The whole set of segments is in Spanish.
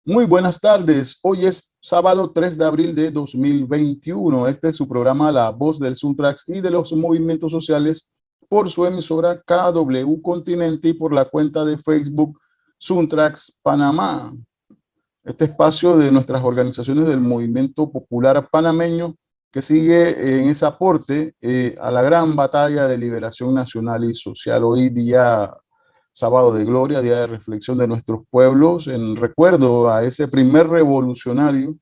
Muy buenas tardes. Hoy es sábado 3 de abril de 2021. Este es su programa La Voz del Suntrax y de los movimientos sociales por su emisora KW Continente y por la cuenta de Facebook Suntrax Panamá. Este espacio de nuestras organizaciones del movimiento popular panameño que sigue en ese aporte a la gran batalla de liberación nacional y social. Hoy día sábado de gloria, día de reflexión de nuestros pueblos, en recuerdo a ese primer revolucionario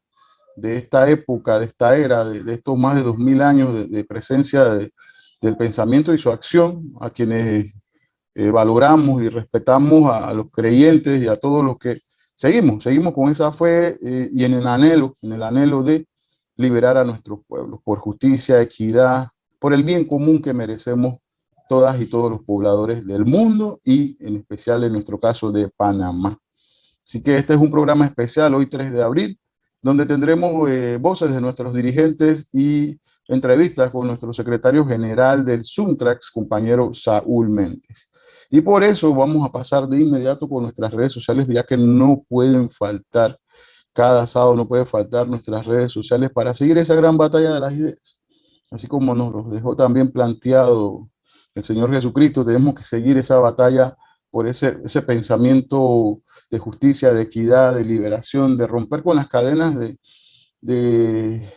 de esta época, de esta era, de estos más de 2000 años de presencia del pensamiento y su acción, a quienes valoramos y respetamos a los creyentes y a todos los que seguimos con esa fe y en el anhelo de liberar a nuestros pueblos por justicia, equidad, por el bien común que merecemos todas y todos los pobladores del mundo y en especial en nuestro caso de Panamá. Así que este es un programa especial hoy 3 de abril, donde tendremos voces de nuestros dirigentes y entrevistas con nuestro secretario general del Suntrax, compañero Saúl Méndez. Y por eso vamos a pasar de inmediato con nuestras redes sociales, ya que no pueden faltar, cada sábado no puede faltar nuestras redes sociales para seguir esa gran batalla de las ideas. Así como nos lo dejó también planteado el Señor Jesucristo, tenemos que seguir esa batalla por ese pensamiento de justicia, de equidad, de liberación, de romper con las cadenas de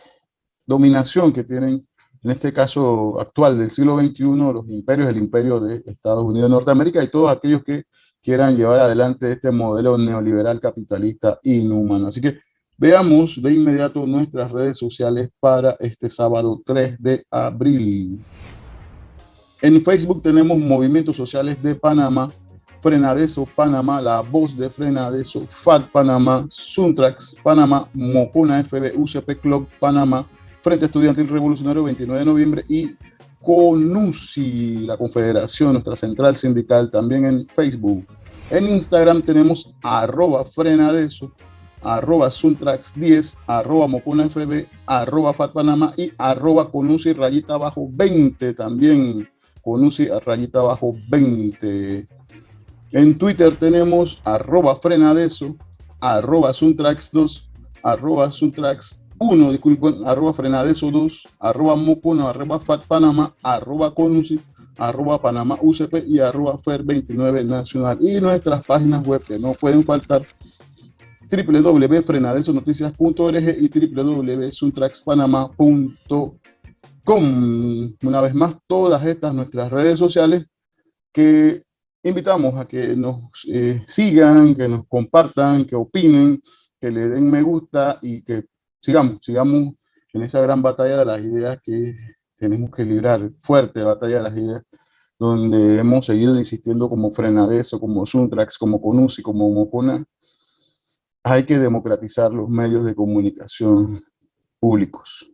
dominación que tienen, en este caso actual del siglo XXI, los imperios, el imperio de Estados Unidos de Norteamérica y todos aquellos que quieran llevar adelante este modelo neoliberal capitalista inhumano. Así que veamos de inmediato nuestras redes sociales para este sábado 3 de abril. En Facebook tenemos Movimientos Sociales de Panamá, Frenadeso Panamá, La Voz de Frenadeso, FAT Panamá, Suntrax Panamá, Mocona FB, UCP Club Panamá, Frente Estudiantil Revolucionario 29 de noviembre y CONUSI, la Confederación, nuestra central sindical, también en Facebook. En Instagram tenemos @frenadeso, @suntrax10, @moconafb, @fatpanamá y @conusi_20 también. Conusi _20. En Twitter tenemos @frenadeso, @suntrax2, @suntrax1, disculpen, @frenadeso2, @mocono, @fatpanamá, @conusi, @panamá UCP y @fer29 nacional. Y nuestras páginas web que no pueden faltar: www.frenadesonoticias.org y www.suntraxpanamá.com. Una vez más, todas estas nuestras redes sociales que invitamos a que nos sigan, que nos compartan, que opinen, que le den me gusta y que sigamos en esa gran batalla de las ideas que tenemos que librar, fuerte batalla de las ideas, donde hemos seguido insistiendo como Frenadeso, como Suntrax, como Conusi, como Mocona. Hay que democratizar los medios de comunicación públicos.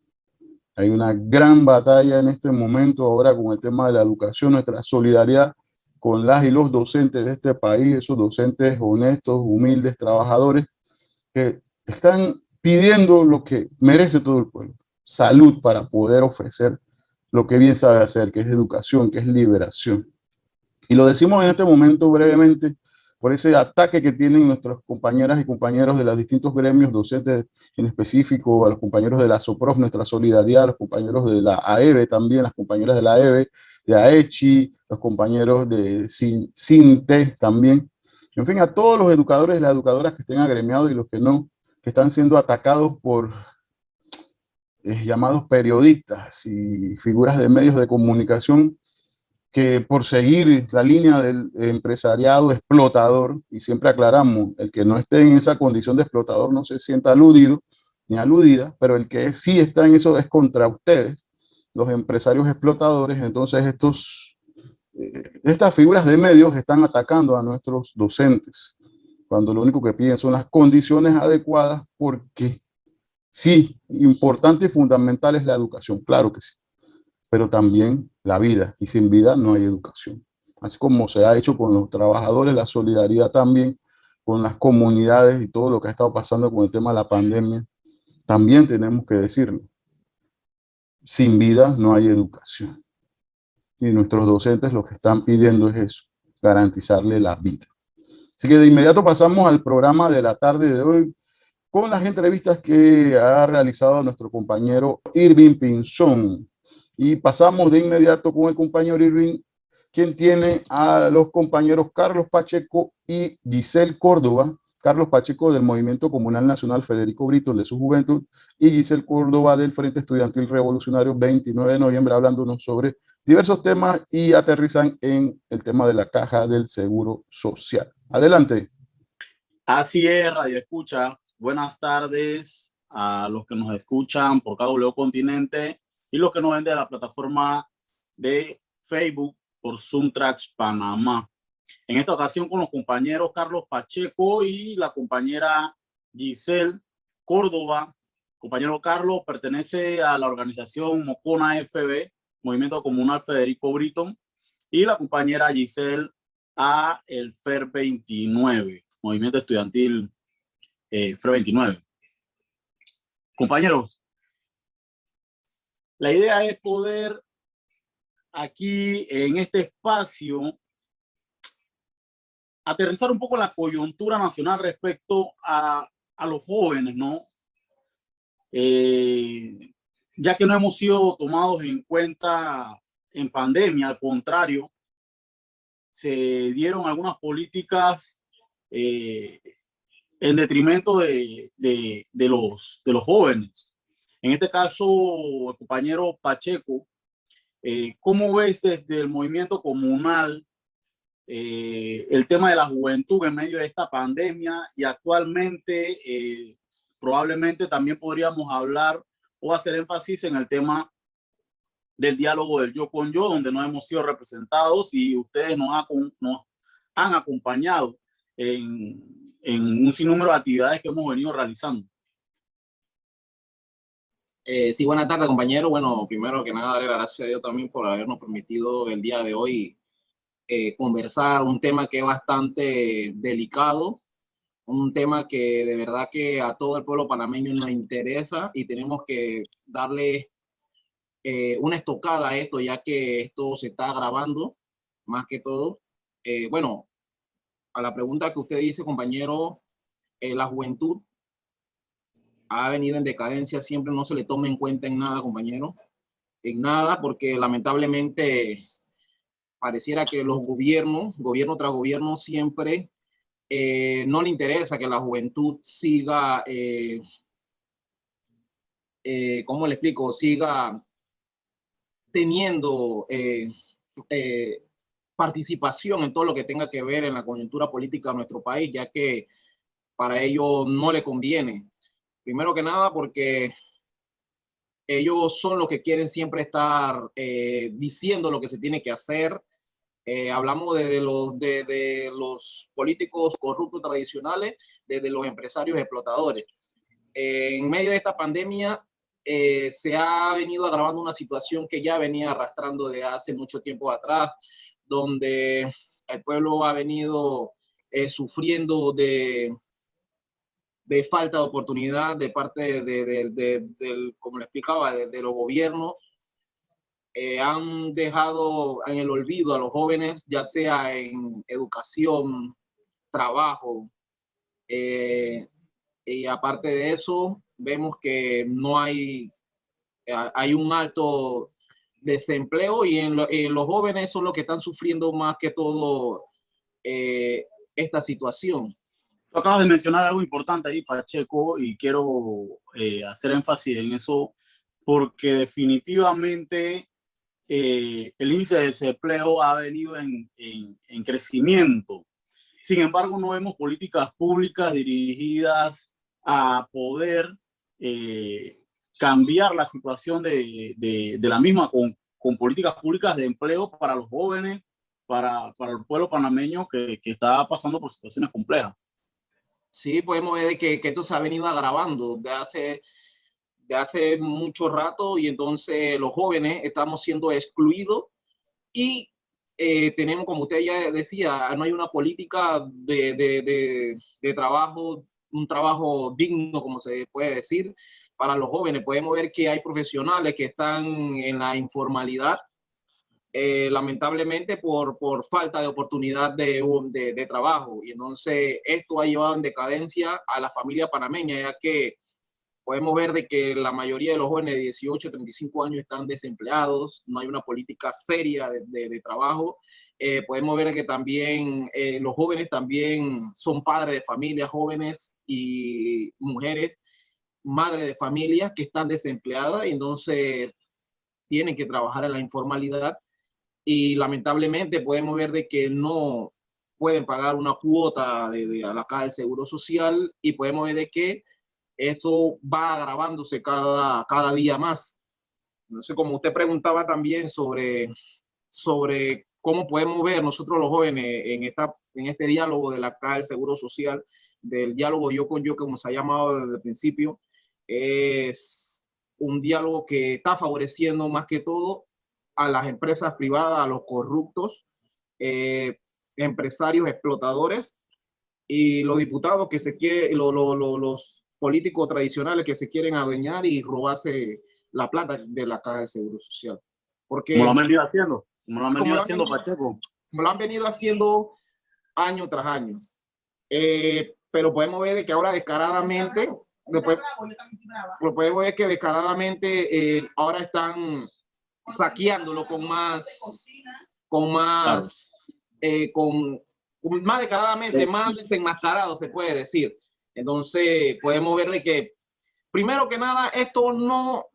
Hay una gran batalla en este momento ahora con el tema de la educación, nuestra solidaridad con las y los docentes de este país, esos docentes honestos, humildes, trabajadores, que están pidiendo lo que merece todo el pueblo: salud para poder ofrecer lo que bien sabe hacer, que es educación, que es liberación. Y lo decimos en este momento brevemente por ese ataque que tienen nuestras compañeras y compañeros de los distintos gremios docentes, en específico a los compañeros de la SOPROF, nuestra solidaridad, a los compañeros de la AEBE también, las compañeras de la AEBE, de AECHI, los compañeros de SINTE también. En fin, a todos los educadores y las educadoras que estén agremiados y los que no, que están siendo atacados por llamados periodistas y figuras de medios de comunicación que por seguir la línea del empresariado explotador, y siempre aclaramos, el que no esté en esa condición de explotador no se sienta aludido ni aludida, pero el que sí está en eso es contra ustedes, los empresarios explotadores. Entonces estas figuras de medios están atacando a nuestros docentes, cuando lo único que piden son las condiciones adecuadas, porque sí, importante y fundamental es la educación, claro que sí, pero también la vida, y sin vida no hay educación. Así como se ha hecho con los trabajadores, la solidaridad también con las comunidades y todo lo que ha estado pasando con el tema de la pandemia, también tenemos que decirlo: sin vida no hay educación. Y nuestros docentes lo que están pidiendo es eso, garantizarle la vida. Así que de inmediato pasamos al programa de la tarde de hoy. con las entrevistas que ha realizado nuestro compañero Irving Pinzón. Y pasamos de inmediato con el compañero Irving, quien tiene a los compañeros Carlos Pacheco y Giselle Córdoba. Carlos Pacheco del Movimiento Comunal Nacional Federico Brito de su juventud y Giselle Córdoba del Frente Estudiantil Revolucionario 29 de noviembre, hablándonos sobre diversos temas y aterrizan en el tema de la caja del Seguro Social. Adelante. Así es, Radio Escucha. Buenas tardes a los que nos escuchan por KW Continente y los que nos ven de la plataforma de Facebook por Zoom Tracks Panamá. En esta ocasión con los compañeros Carlos Pacheco y la compañera Giselle Córdoba. Compañero Carlos pertenece a la organización Mocona FB, Movimiento Comunal Federico Brito, y la compañera Giselle a el FER 29. Movimiento Estudiantil FRE 29. Compañeros, la idea es poder aquí en este espacio aterrizar un poco la coyuntura nacional respecto a los jóvenes, ¿no? Ya que no hemos sido tomados en cuenta en pandemia, al contrario, se dieron algunas políticas en detrimento de los jóvenes. En este caso, el compañero Pacheco, ¿cómo ves desde el movimiento comunal el tema de la juventud en medio de esta pandemia? Y actualmente probablemente también podríamos hablar o hacer énfasis en el tema del diálogo del yo con yo, donde no hemos sido representados y ustedes nos han acompañado en un sinnúmero de actividades que hemos venido realizando. Sí, buenas tardes, compañero. Bueno, primero que nada, darle las gracias a Dios también por habernos permitido el día de hoy conversar un tema que es bastante delicado, un tema que de verdad que a todo el pueblo panameño nos interesa y tenemos que darle una estocada a esto, ya que esto se está agravando más que todo. Bueno, a la pregunta que usted dice, compañero, la juventud ha venido en decadencia, siempre no se le toma en cuenta en nada, compañero, en nada, porque lamentablemente pareciera que los gobiernos, gobierno tras gobierno, siempre no le interesa que la juventud siga, ¿cómo le explico? Siga teniendo participación en todo lo que tenga que ver en la coyuntura política de nuestro país, ya que para ellos no le conviene. Primero que nada porque ellos son los que quieren siempre estar diciendo lo que se tiene que hacer. Hablamos de los políticos corruptos tradicionales, desde los empresarios explotadores. En medio de esta pandemia se ha venido agravando una situación que ya venía arrastrando de hace mucho tiempo atrás, donde el pueblo ha venido sufriendo de falta de oportunidad de parte del, como le explicaba, de los gobiernos. Han dejado en el olvido a los jóvenes, ya sea en educación, trabajo, y aparte de eso, vemos que no hay un alto desempleo y en los jóvenes son los que están sufriendo más que todo esta situación. Tú acabas de mencionar algo importante ahí, Pacheco, y quiero hacer énfasis en eso, porque definitivamente el índice de desempleo ha venido en crecimiento. Sin embargo, no vemos políticas públicas dirigidas a poder cambiar la situación de la misma con políticas públicas de empleo para los jóvenes, para el pueblo panameño que está pasando por situaciones complejas. Sí, podemos ver que esto se ha venido agravando de hace mucho rato y entonces los jóvenes estamos siendo excluidos y tenemos, como usted ya decía, no hay una política de trabajo, un trabajo digno, como se puede decir, para los jóvenes. Podemos ver que hay profesionales que están en la informalidad lamentablemente por falta de oportunidad de trabajo. Y entonces esto ha llevado en decadencia a la familia panameña, ya que podemos ver de que la mayoría de los jóvenes de 18 a 35 años están desempleados, no hay una política seria de trabajo. Podemos ver que también los jóvenes también son padres de familias, jóvenes y mujeres, madres de familias que están desempleadas y entonces tienen que trabajar en la informalidad y lamentablemente podemos ver de que no pueden pagar una cuota a la Caja del Seguro Social y podemos ver de que eso va agravándose cada día más. Entonces, como usted preguntaba también sobre cómo podemos ver nosotros los jóvenes en este diálogo de la Caja del Seguro Social, del diálogo yo con yo, como se ha llamado desde el principio, es un diálogo que está favoreciendo más que todo a las empresas privadas, a los corruptos, empresarios explotadores y los diputados que se quieren, los políticos tradicionales que se quieren adueñar y robarse la plata de la Caja del Seguro Social. Porque, como lo han venido haciendo, Pacheco. Pacheco. Como lo han venido haciendo año tras año. Pero podemos ver de que ahora descaradamente, podemos ver que descaradamente ahora están saqueándolo con más descaradamente, más desenmascarado se puede decir. Entonces podemos ver de que primero que nada esto no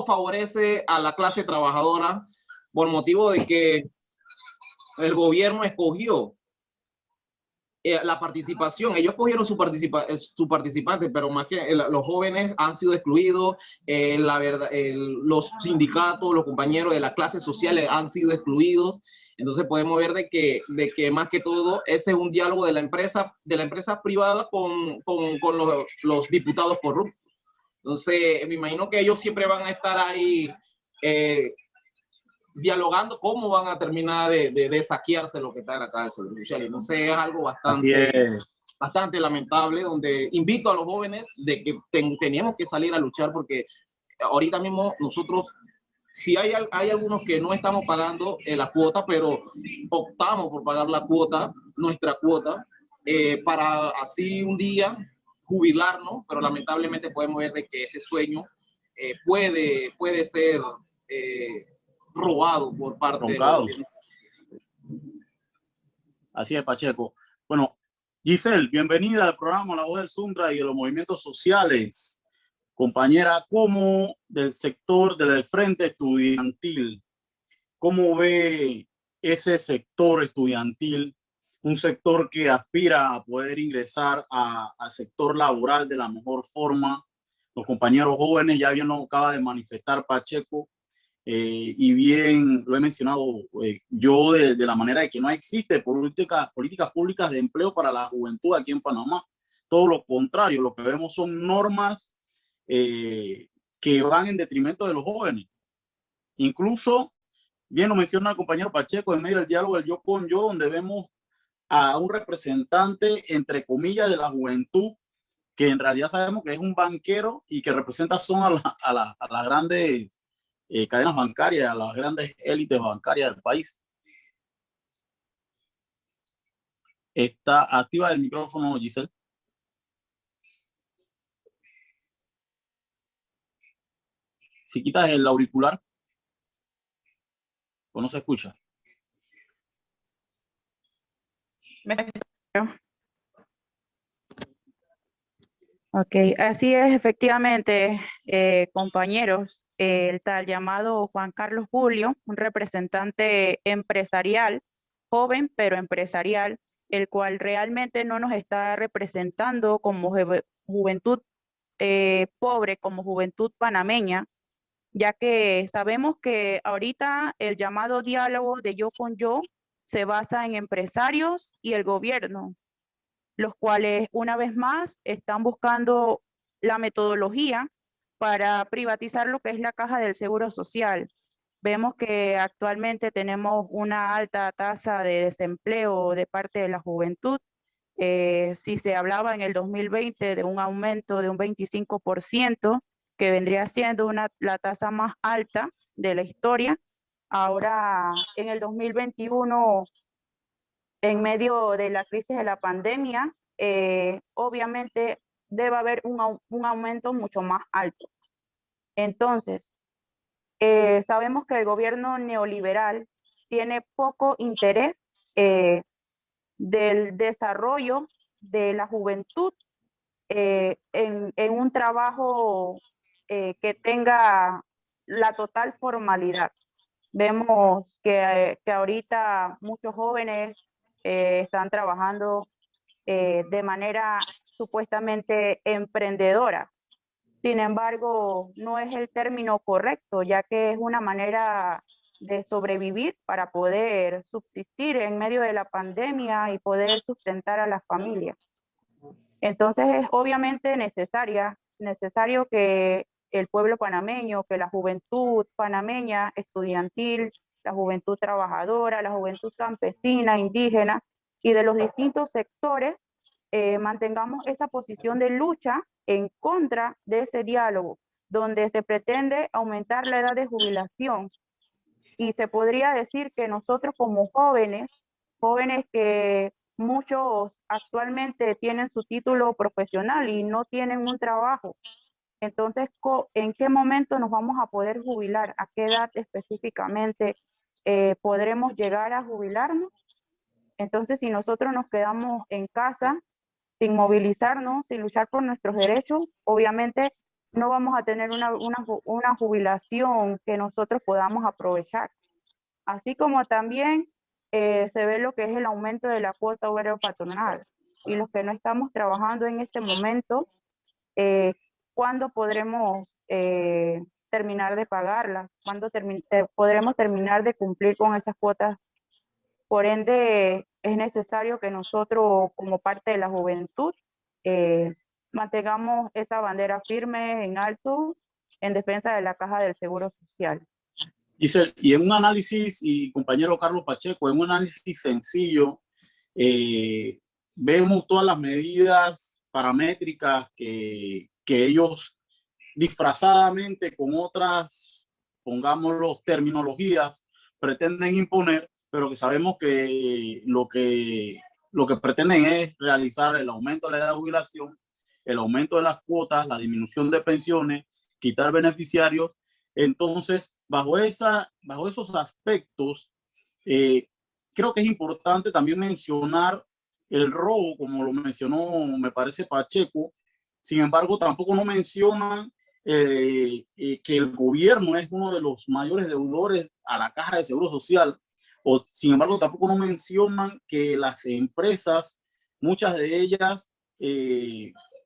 favorece a la clase trabajadora por motivo de que el gobierno escogió la participación, ellos cogieron su participante, pero más que los jóvenes han sido excluidos, los sindicatos, los compañeros de las clases sociales han sido excluidos. Entonces podemos ver de que más que todo ese es un diálogo de la empresa privada con los diputados corruptos. Entonces me imagino que ellos siempre van a estar ahí dialogando cómo van a terminar de saquearse lo que está en la Caja del Seguro Social. Entonces es algo bastante lamentable, donde invito a los jóvenes de que teníamos que salir a luchar, porque ahorita mismo nosotros, si hay algunos que no estamos pagando la cuota, pero optamos por pagar la cuota, nuestra cuota, para así un día jubilarnos, pero lamentablemente podemos ver de que ese sueño puede ser robado por parte del gobierno. Así es, Pacheco. Bueno, Giselle, bienvenida al programa La Voz del Suntra y de los movimientos sociales. Compañera, ¿cómo del sector del Frente Estudiantil? ¿Cómo ve ese sector estudiantil? Un sector que aspira a poder ingresar al sector laboral de la mejor forma. Los compañeros jóvenes, ya bien lo acaba de manifestar Pacheco, y bien lo he mencionado yo de la manera de que no existe políticas públicas de empleo para la juventud aquí en Panamá. Todo lo contrario, lo que vemos son normas que van en detrimento de los jóvenes. Incluso, bien lo menciona el compañero Pacheco, en medio del diálogo del yo con yo, donde vemos a un representante, entre comillas, de la juventud, que en realidad sabemos que es un banquero y que representa son a las grandes cadenas bancarias, a las grandes élites bancarias del país. Está activa el micrófono, Giselle. Si quitas el auricular, o no se escucha. Ok, así es, efectivamente, compañeros, el tal llamado Juan Carlos Julio, un representante empresarial, joven pero empresarial, el cual realmente no nos está representando como juventud pobre, como juventud panameña, ya que sabemos que ahorita el llamado diálogo de yo con yo se basa en empresarios y el gobierno, los cuales una vez más están buscando la metodología para privatizar lo que es la Caja del Seguro Social. Vemos que actualmente tenemos una alta tasa de desempleo de parte de la juventud. Si se hablaba en el 2020 de un aumento de un 25%, que vendría siendo la tasa más alta de la historia, Ahora, en el 2021, en medio de la crisis de la pandemia, obviamente debe haber un aumento mucho más alto. Entonces, sabemos que el gobierno neoliberal tiene poco interés del desarrollo de la juventud en un trabajo que tenga la total formalidad. Vemos que ahorita muchos jóvenes están trabajando de manera supuestamente emprendedora. Sin embargo, no es el término correcto, ya que es una manera de sobrevivir para poder subsistir en medio de la pandemia y poder sustentar a las familias. Entonces es obviamente necesario que el pueblo panameño, que la juventud panameña estudiantil, la juventud trabajadora, la juventud campesina, indígena y de los distintos sectores mantengamos esa posición de lucha en contra de ese diálogo, donde se pretende aumentar la edad de jubilación. Y se podría decir que nosotros como jóvenes que muchos actualmente tienen su título profesional y no tienen un trabajo, entonces, ¿en qué momento nos vamos a poder jubilar? ¿A qué edad específicamente podremos llegar a jubilarnos? Entonces, si nosotros nos quedamos en casa sin movilizarnos, sin luchar por nuestros derechos, obviamente no vamos a tener una jubilación que nosotros podamos aprovechar. Así como también se ve lo que es el aumento de la cuota obrero patronal. Y los que no estamos trabajando en este momento, ¿cuándo podremos terminar de pagarlas? ¿Cuándo podremos terminar de cumplir con esas cuotas? Por ende, es necesario que nosotros, como parte de la juventud, eh, mantengamos esa bandera firme en alto en defensa de la Caja del Seguro Social. Y en un análisis, y compañero Carlos Pacheco, en un análisis sencillo, vemos todas las medidas paramétricas que ellos disfrazadamente con otras, pongámoslo, terminologías, pretenden imponer, pero que sabemos que lo que pretenden es realizar el aumento de la edad de jubilación, el aumento de las cuotas, la disminución de pensiones, quitar beneficiarios. Entonces, bajo esos aspectos, creo que es importante también mencionar el robo, como lo mencionó, me parece, Pacheco. Sin embargo, tampoco no mencionan que el gobierno es uno de los mayores deudores a la Caja de Seguro Social, o sin embargo tampoco no mencionan que las empresas, muchas de ellas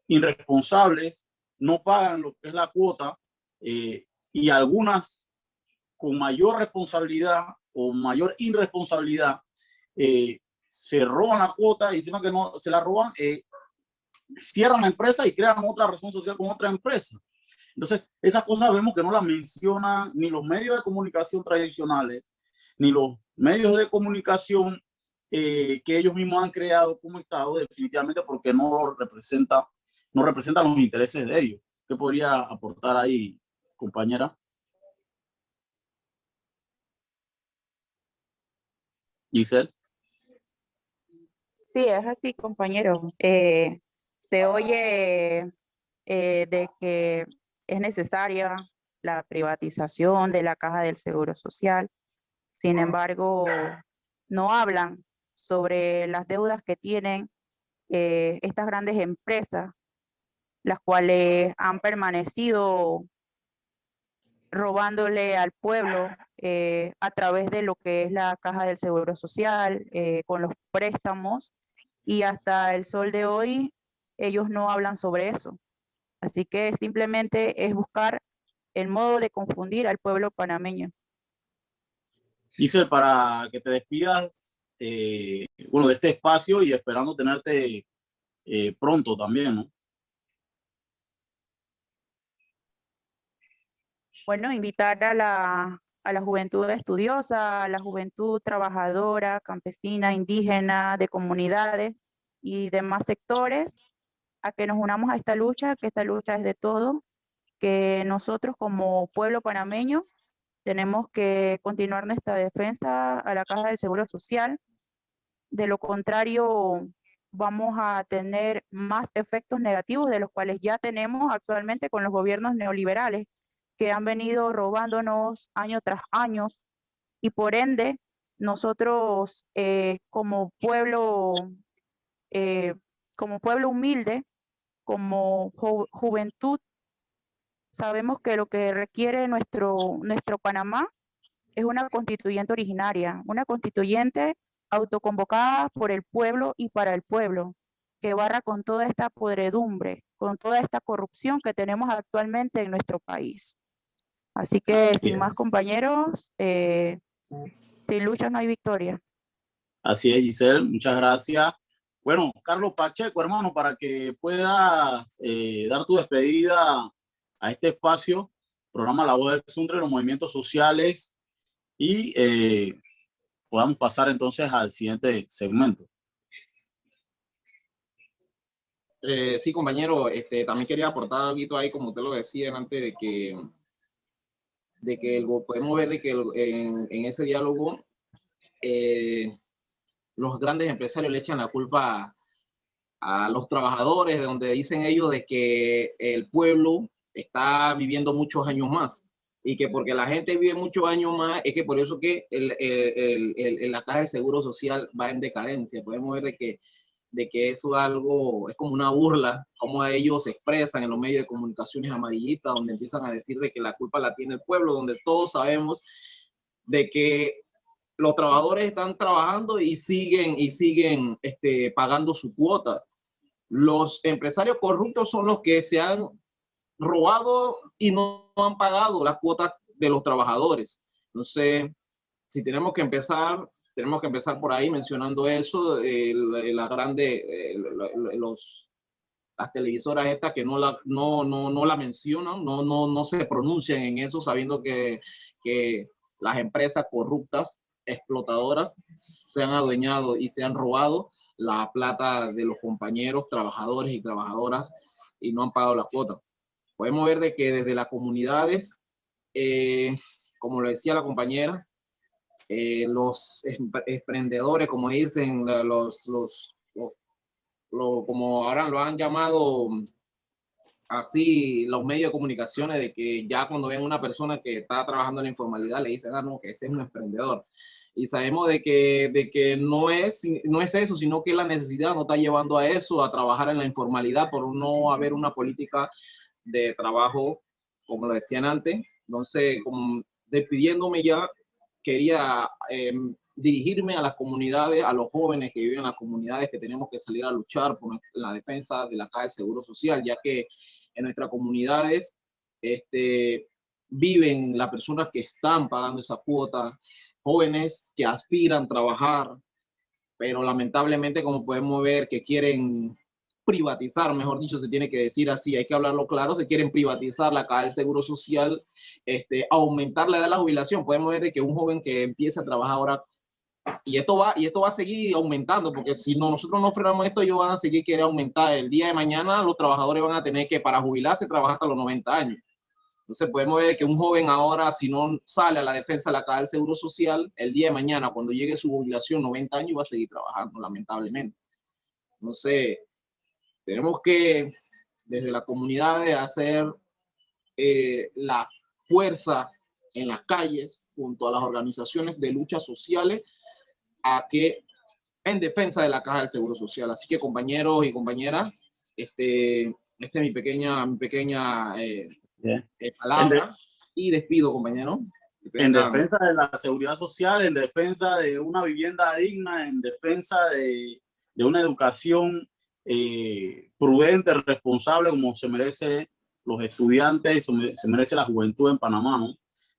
irresponsables, no pagan lo que es la cuota y algunas con mayor responsabilidad o mayor irresponsabilidad se roban la cuota y encima que no se la roban, cierran la empresa y crean otra razón social con otra empresa. Entonces, esas cosas vemos que no las mencionan ni los medios de comunicación tradicionales, ni los medios de comunicación que ellos mismos han creado como Estado, definitivamente porque no representan los intereses de ellos. ¿Qué podría aportar ahí, compañera? Giselle. Sí, es así, compañero. Se oye de que es necesaria la privatización de la Caja del Seguro Social. Sin embargo, no hablan sobre las deudas que tienen estas grandes empresas, las cuales han permanecido robándole al pueblo a través de lo que es la Caja del Seguro Social, con los préstamos, y hasta el sol de hoy ellos no hablan sobre eso. Así que simplemente es buscar el modo de confundir al pueblo panameño. Giselle, para que te despidas, bueno, de este espacio y esperando tenerte pronto también, ¿no? Bueno, invitar a la juventud estudiosa, a la juventud trabajadora, campesina, indígena, de comunidades y demás sectores, a que nos unamos a esta lucha, que esta lucha es de todos, que nosotros como pueblo panameño Tenemos que continuar nuestra defensa a la Caja del Seguro Social. De lo contrario, vamos a tener más efectos negativos de los cuales ya tenemos actualmente con los gobiernos neoliberales que han venido robándonos año tras año, y por ende nosotros eh, como pueblo humilde, como juventud, sabemos que lo que requiere nuestro Panamá es una constituyente originaria, una constituyente autoconvocada por el pueblo y para el pueblo, que barra con toda esta podredumbre, con toda esta corrupción que tenemos actualmente en nuestro país. Así que, sin más, compañeros, sin lucha no hay victoria. Así es, Giselle, muchas gracias. Bueno, Carlos Pacheco, hermano, para que puedas dar tu despedida a este espacio, programa La Voz del Suntra, los movimientos sociales, y podamos pasar entonces al siguiente segmento. Sí, compañero, también quería aportar algo ahí, como usted lo decía antes, podemos ver de que en ese diálogo los grandes empresarios le echan la culpa a los trabajadores, de donde dicen ellos de que el pueblo está viviendo muchos años más, y que porque la gente vive muchos años más, es que por eso que la Caja del Seguro Social va en decadencia. Podemos ver de que eso es como una burla, como ellos se expresan en los medios de comunicaciones amarillistas, donde empiezan a decir de que la culpa la tiene el pueblo, donde todos sabemos de que los trabajadores están trabajando y siguen pagando su cuota. Los empresarios corruptos son los que se han robado y no han pagado las cuotas de los trabajadores. Entonces, si tenemos que empezar por ahí mencionando eso, las televisoras estas que no la mencionan, no se pronuncian en eso, sabiendo que las empresas corruptas, explotadoras, se han adueñado y se han robado la plata de los compañeros, trabajadores y trabajadoras, y no han pagado la cuota. Podemos ver de que desde las comunidades, como lo decía la compañera, los emprendedores, como dicen, como ahora lo han llamado así los medios de comunicaciones, de que ya cuando ven una persona que está trabajando en la informalidad le dicen, no, que ese es un emprendedor. Y sabemos de que no es eso, sino que la necesidad nos está llevando a eso, a trabajar en la informalidad por no haber una política de trabajo, como lo decían antes. Entonces, como despidiéndome ya, quería dirigirme a las comunidades, a los jóvenes que viven en las comunidades, que tenemos que salir a luchar por la defensa de la Caja del Seguro Social, ya que en nuestras comunidades viven las personas que están pagando esa cuota, jóvenes que aspiran a trabajar, pero lamentablemente, como podemos ver, que quieren privatizar, mejor dicho, se tiene que decir así, hay que hablarlo claro, se quieren privatizar la Caja del Seguro Social, aumentar la edad de la jubilación. Podemos ver de que un joven que empieza a trabajar ahora, y esto va a seguir aumentando, porque si nosotros no frenamos esto, ellos van a seguir queriendo aumentar. El día de mañana los trabajadores van a tener que, para jubilarse, trabajar hasta los 90 años. Entonces podemos ver que un joven ahora, si no sale a la defensa de la Caja del Seguro Social, el día de mañana, cuando llegue su jubilación, 90 años, va a seguir trabajando, lamentablemente. Entonces, tenemos que, desde la comunidad, hacer la fuerza en las calles, junto a las organizaciones de luchas sociales, en defensa de la Caja del Seguro Social. Así que, compañeros y compañeras, esta es mi pequeña palabra, y despido, compañero. En defensa de la seguridad social, en defensa de una vivienda digna, en defensa de una educación prudente, responsable, como se merece los estudiantes, se merece la juventud en Panamá, ¿no?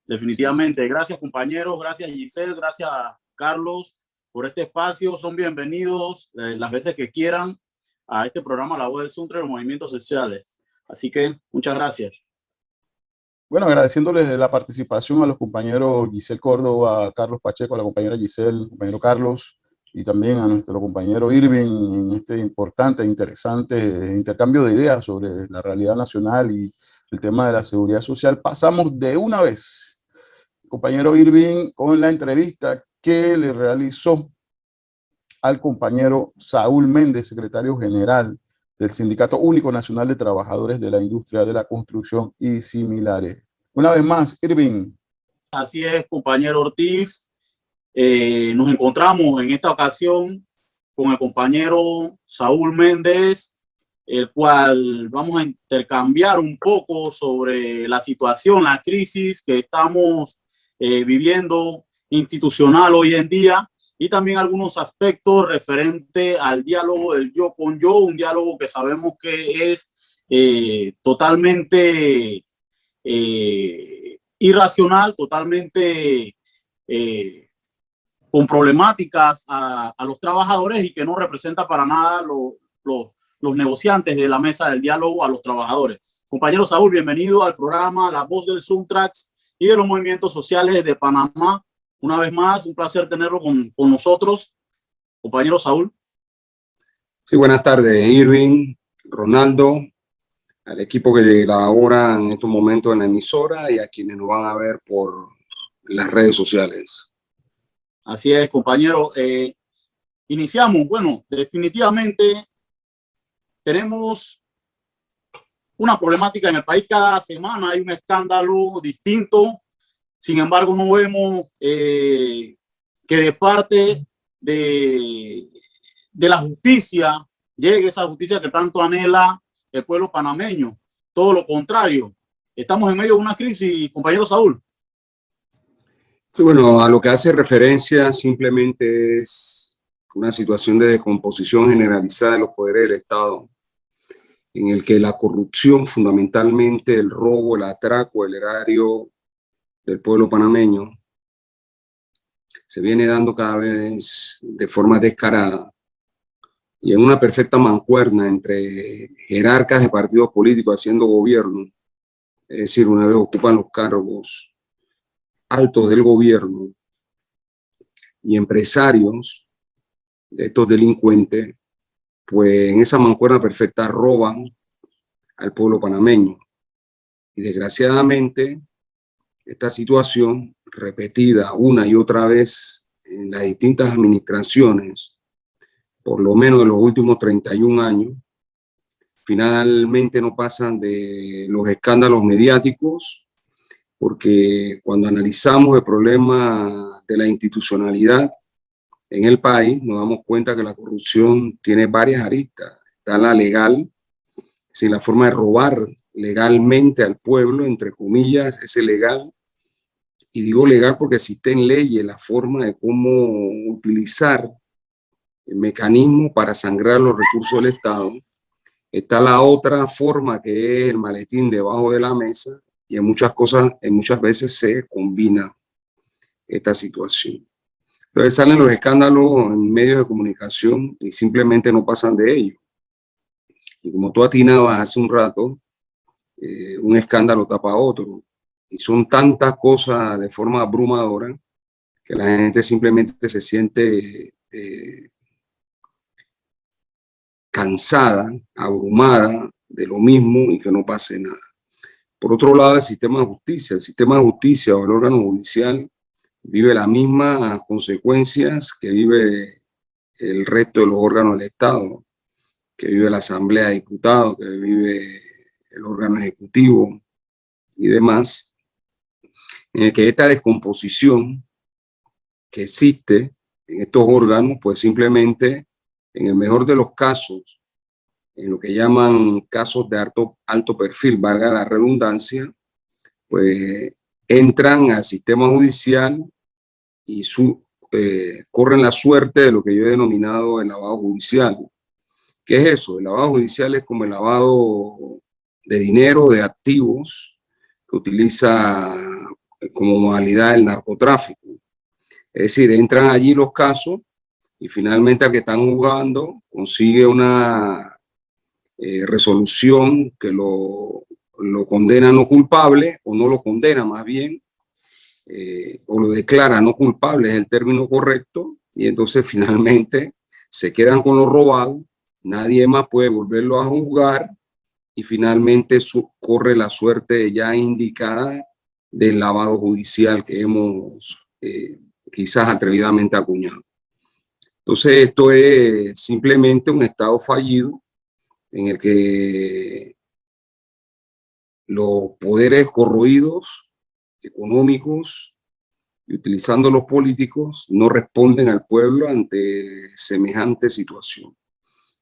Definitivamente. Gracias, compañeros, gracias, Giselle, gracias, Carlos, por este espacio. Son bienvenidos las veces que quieran a este programa La Voz del Suntra, los movimientos sociales. Así que muchas gracias. Bueno, agradeciéndoles la participación a los compañeros Giselle Córdoba, Carlos Pacheco, a la compañera Giselle, compañero Carlos, y también a nuestro compañero Irving en este importante e interesante intercambio de ideas sobre la realidad nacional y el tema de la seguridad social. Pasamos de una vez compañero Irving con la entrevista que le realizó al compañero Saúl Méndez, secretario general del Sindicato Único Nacional de Trabajadores de la Industria de la Construcción y similares. Una vez más, Irving. Así es, compañero Ortiz. Nos encontramos en esta ocasión con el compañero Saúl Méndez, el cual vamos a intercambiar un poco sobre la situación, la crisis que estamos viviendo institucional hoy en día, y también algunos aspectos referentes al diálogo del yo con yo, un diálogo que sabemos que es totalmente irracional, totalmente con problemáticas a los trabajadores y que no representa para nada los negociantes de la mesa del diálogo a los trabajadores. Compañero Saúl, bienvenido al programa La Voz del Suntrax y de los movimientos sociales de Panamá. Una vez más, un placer tenerlo con nosotros. Compañero Saúl. Sí, buenas tardes, Irving, Ronaldo, al equipo que labora en estos momentos en la emisora y a quienes nos van a ver por las redes sociales. Así es, compañero. Iniciamos. Bueno, definitivamente tenemos una problemática en el país. Cada semana hay un escándalo distinto. Sin embargo, no vemos que de parte de la justicia llegue esa justicia que tanto anhela el pueblo panameño. Todo lo contrario. Estamos en medio de una crisis, compañero Saúl. Y bueno, a lo que hace referencia simplemente es una situación de descomposición generalizada de los poderes del Estado, en el que la corrupción, fundamentalmente el robo, el atraco, el erario del pueblo panameño, se viene dando cada vez de forma descarada y en una perfecta mancuerna entre jerarcas de partidos políticos haciendo gobierno, es decir, una vez ocupan los cargos altos del gobierno, y empresarios de estos delincuentes, pues en esa mancuerna perfecta roban al pueblo panameño. Y desgraciadamente, esta situación repetida una y otra vez en las distintas administraciones, por lo menos en los últimos 31 años, finalmente no pasan de los escándalos mediáticos, porque cuando analizamos el problema de la institucionalidad en el país, nos damos cuenta que la corrupción tiene varias aristas. Está la legal, es decir, la forma de robar legalmente al pueblo, entre comillas, es legal. Y digo legal porque existen leyes, la forma de cómo utilizar el mecanismo para sangrar los recursos del Estado. Está la otra forma, que es el maletín debajo de la mesa, y en muchas veces se combina esta situación. Entonces salen los escándalos en medios de comunicación y simplemente no pasan de ellos. Y como tú atinabas hace un rato, un escándalo tapa otro. Y son tantas cosas de forma abrumadora que la gente simplemente se siente cansada, abrumada de lo mismo y que no pase nada. Por otro lado, el sistema de justicia o el órgano judicial vive las mismas consecuencias que vive el resto de los órganos del Estado, que vive la Asamblea de Diputados, que vive el órgano ejecutivo y demás, en el que esta descomposición que existe en estos órganos, pues simplemente, en el mejor de los casos, en lo que llaman casos de alto perfil, valga la redundancia, pues entran al sistema judicial y corren la suerte de lo que yo he denominado el lavado judicial. ¿Qué es eso? El lavado judicial es como el lavado de dinero, de activos, que utiliza como modalidad el narcotráfico. Es decir, entran allí los casos y finalmente al que están juzgando consigue una resolución que lo condena no culpable, o no lo condena más bien, o lo declara no culpable, es el término correcto, y entonces finalmente se quedan con lo robado, nadie más puede volverlo a juzgar, y finalmente corre la suerte ya indicada del lavado judicial que hemos quizás atrevidamente acuñado. Entonces, esto es simplemente un Estado fallido en el que los poderes corroídos, económicos y utilizando los políticos, no responden al pueblo ante semejante situación.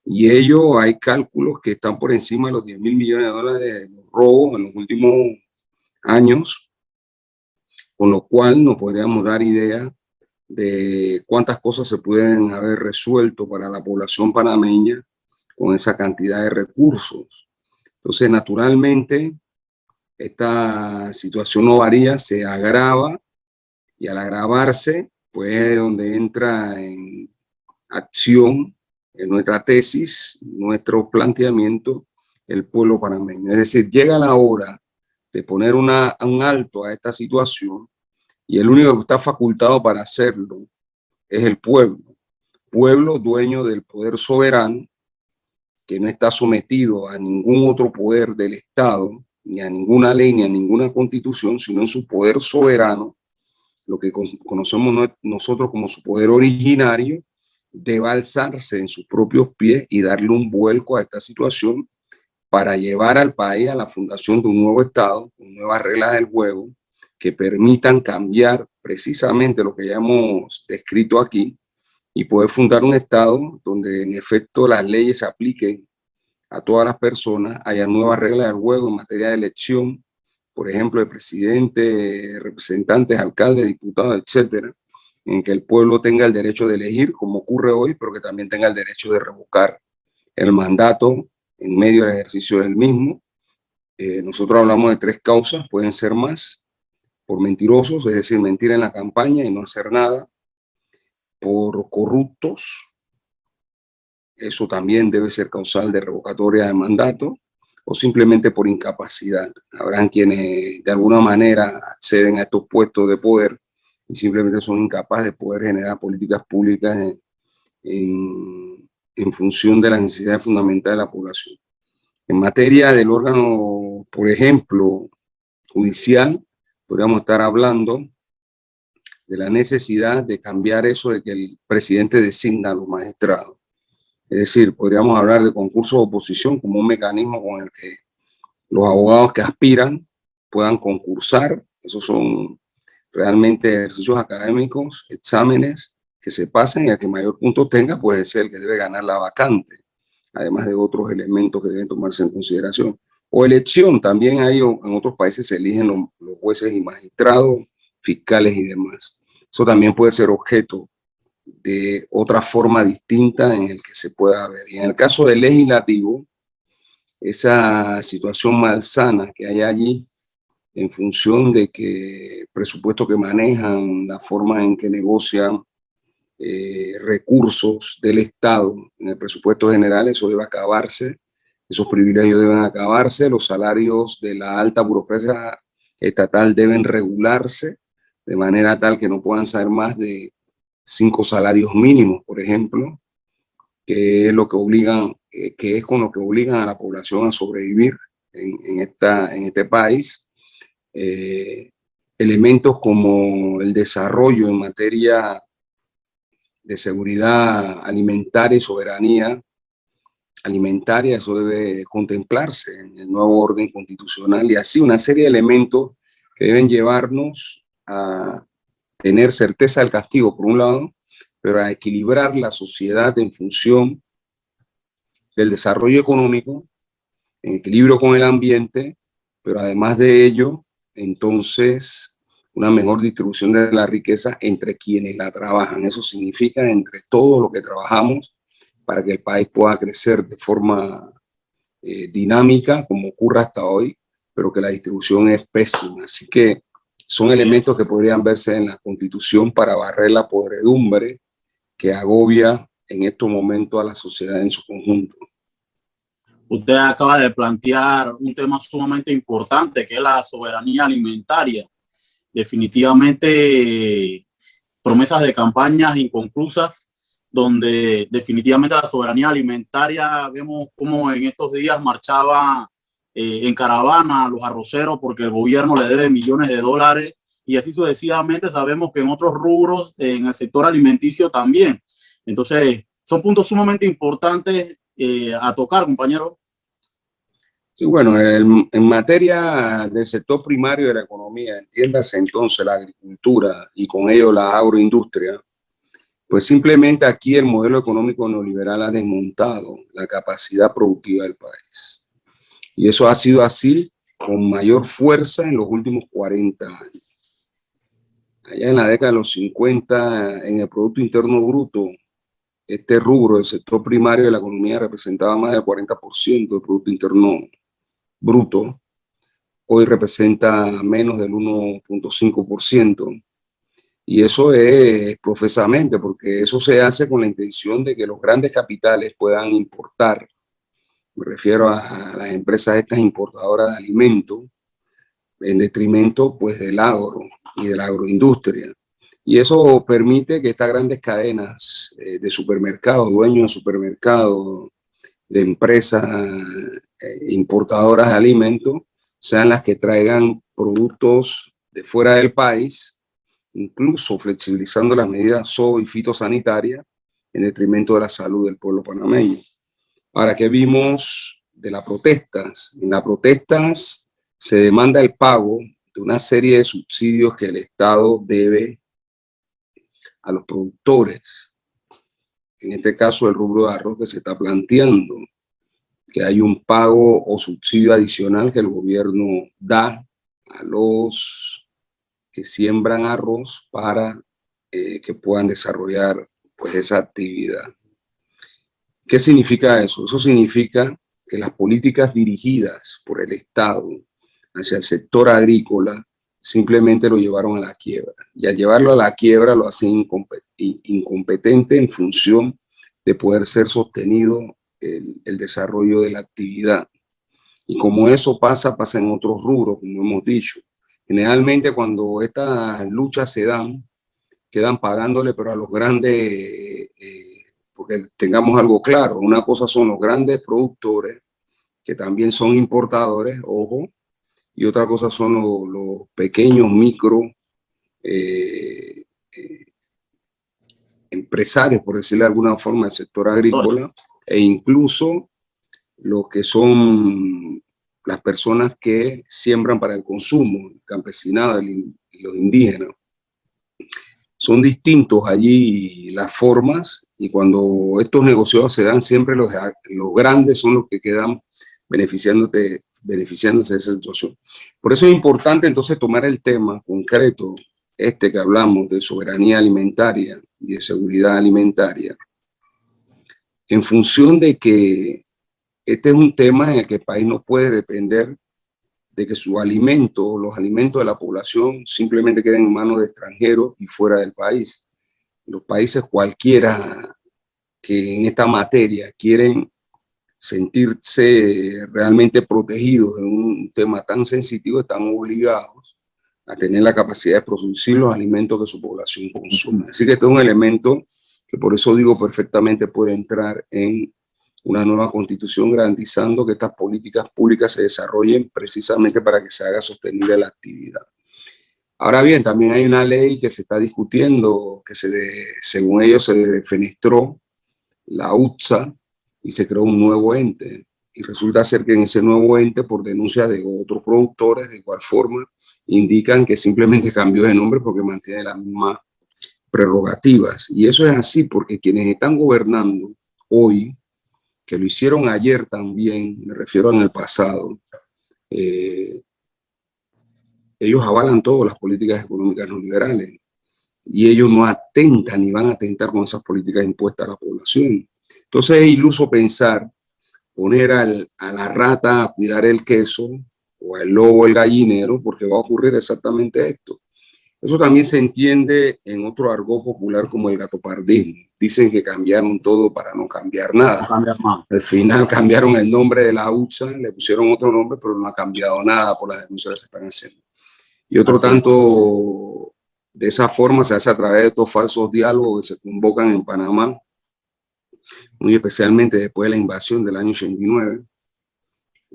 Y ello, hay cálculos que están por encima de los 10.000 millones de dólares de los robos en los últimos años, con lo cual nos podríamos dar idea de cuántas cosas se pueden haber resuelto para la población panameña con esa cantidad de recursos. Entonces, naturalmente, esta situación no varía, se agrava, y al agravarse, pues es donde entra en acción en nuestra tesis, nuestro planteamiento, el pueblo panameño. Es decir, llega la hora de poner un alto a esta situación, y el único que está facultado para hacerlo es el pueblo dueño del poder soberano, que no está sometido a ningún otro poder del Estado, ni a ninguna ley, ni a ninguna constitución, sino en su poder soberano, lo que conocemos nosotros como su poder originario, debe alzarse en sus propios pies y darle un vuelco a esta situación para llevar al país a la fundación de un nuevo Estado, con nuevas reglas del juego, que permitan cambiar precisamente lo que ya hemos descrito aquí, y poder fundar un Estado donde en efecto las leyes se apliquen a todas las personas, haya nuevas reglas del juego en materia de elección, por ejemplo, de presidente, representantes, alcaldes, diputados, etcétera, en que el pueblo tenga el derecho de elegir, como ocurre hoy, pero que también tenga el derecho de revocar el mandato en medio del ejercicio del mismo. Nosotros hablamos de 3 causas, pueden ser más: por mentirosos, es decir, mentir en la campaña y no hacer nada; por corruptos, eso también debe ser causal de revocatoria de mandato; o simplemente por incapacidad. Habrán quienes de alguna manera acceden a estos puestos de poder y simplemente son incapaces de poder generar políticas públicas en función de las necesidades fundamentales de la población. En materia del órgano, por ejemplo, judicial, podríamos estar hablando de la necesidad de cambiar eso de que el presidente designa a los magistrados. Es decir, podríamos hablar de concursos de oposición como un mecanismo con el que los abogados que aspiran puedan concursar. Esos son realmente ejercicios académicos, exámenes que se pasen, y el que mayor punto tenga puede ser el que debe ganar la vacante, además de otros elementos que deben tomarse en consideración. O elección, también hay en otros países se eligen los jueces y magistrados, fiscales y demás. Eso también puede ser objeto de otra forma distinta en el que se pueda ver. Y en el caso del legislativo, esa situación malsana que hay allí, en función de que presupuestos que manejan, la forma en que negocian recursos del Estado en el presupuesto general, eso debe acabarse, esos privilegios deben acabarse, los salarios de la alta burocracia estatal deben regularse de manera tal que no puedan ser más de 5 salarios mínimos, por ejemplo, que es lo que obligan, que es con lo que obligan a la población a sobrevivir en este país. Elementos como el desarrollo en materia de seguridad alimentaria y soberanía alimentaria, eso debe contemplarse en el nuevo orden constitucional, y así una serie de elementos que deben llevarnos a tener certeza del castigo, por un lado, pero a equilibrar la sociedad en función del desarrollo económico, en equilibrio con el ambiente, pero además de ello, entonces, una mejor distribución de la riqueza entre quienes la trabajan. Eso significa entre todos los que trabajamos para que el país pueda crecer de forma dinámica, como ocurre hasta hoy, pero que la distribución es pésima. Así que son elementos que podrían verse en la Constitución para barrer la podredumbre que agobia en estos momentos a la sociedad en su conjunto. Usted acaba de plantear un tema sumamente importante, que es la soberanía alimentaria. Definitivamente, promesas de campañas inconclusas, donde definitivamente la soberanía alimentaria, vemos como en estos días marchaba en caravana a los arroceros porque el gobierno le debe millones de dólares, y así sucesivamente. Sabemos que en otros rubros, en el sector alimenticio también. Entonces, son puntos sumamente importantes a tocar, compañero. Sí, bueno, en materia del sector primario de la economía, entiéndase entonces la agricultura y con ello la agroindustria, pues simplemente aquí el modelo económico neoliberal ha desmontado la capacidad productiva del país. Y eso ha sido así con mayor fuerza en los últimos 40 años. Allá en la década de los 50, en el Producto Interno Bruto, este rubro del sector primario de la economía representaba más del 40% del Producto Interno Bruto. Hoy representa menos del 1.5%. Y eso es profesamente, porque eso se hace con la intención de que los grandes capitales puedan importar. Me refiero a las empresas estas importadoras de alimentos, en detrimento pues del agro y de la agroindustria. Y eso permite que estas grandes cadenas de supermercados, dueños de supermercados, de empresas importadoras de alimentos, sean las que traigan productos de fuera del país, incluso flexibilizando las medidas zoo y fitosanitarias en detrimento de la salud del pueblo panameño. Ahora, ¿qué vimos de las protestas? En las protestas se demanda el pago de una serie de subsidios que el Estado debe a los productores. En este caso, el rubro de arroz, que se está planteando que hay un pago o subsidio adicional que el gobierno da a los que siembran arroz para que puedan desarrollar pues esa actividad. ¿Qué significa eso? Eso significa que las políticas dirigidas por el Estado hacia el sector agrícola simplemente lo llevaron a la quiebra. Y al llevarlo a la quiebra lo hacen incompetente en función de poder ser sostenido el desarrollo de la actividad. Y como eso pasa en otros rubros, como hemos dicho. Generalmente cuando estas luchas se dan, quedan pagándole, pero a los grandes, porque tengamos algo claro, una cosa son los grandes productores, que también son importadores, ojo, y otra cosa son los pequeños micro empresarios, por decirlo de alguna forma, del sector agrícola, e incluso lo que son las personas que siembran para el consumo, el campesinado y los indígenas. Son distintos allí las formas, y cuando estos negocios se dan, siempre los grandes son los que quedan beneficiándose de esa situación. Por eso es importante entonces tomar el tema concreto, que hablamos de soberanía alimentaria y de seguridad alimentaria, en función de que este es un tema en el que el país no puede depender de que sus alimentos, los alimentos de la población, simplemente queden en manos de extranjeros y fuera del país. Los países cualquiera que en esta materia quieren sentirse realmente protegidos en un tema tan sensitivo están obligados a tener la capacidad de producir los alimentos que su población consume. Así que este es un elemento que, por eso digo, perfectamente puede entrar en una nueva constitución, garantizando que estas políticas públicas se desarrollen precisamente para que se haga sostenible la actividad. Ahora bien, también hay una ley que se está discutiendo, que según ellos se defenestró la UTSA y se creó un nuevo ente. Y resulta ser que en ese nuevo ente, por denuncia de otros productores, de igual forma, indican que simplemente cambió de nombre porque mantiene las mismas prerrogativas. Y eso es así porque quienes están gobernando hoy, que lo hicieron ayer también, me refiero en el pasado, ellos avalan todas las políticas económicas neoliberales y ellos no atentan ni van a atentar con esas políticas impuestas a la población. Entonces es iluso pensar poner a la rata a cuidar el queso o al lobo el gallinero, porque va a ocurrir exactamente esto. Eso también se entiende en otro argot popular como el gatopardismo. Dicen que cambiaron todo para no cambiar nada. No cambiar más. Al final cambiaron el nombre de la UTSA, le pusieron otro nombre, pero no ha cambiado nada por las denuncias que se están haciendo. Y otro tanto, de esa forma se hace a través de estos falsos diálogos que se convocan en Panamá, muy especialmente después de la invasión del año 89,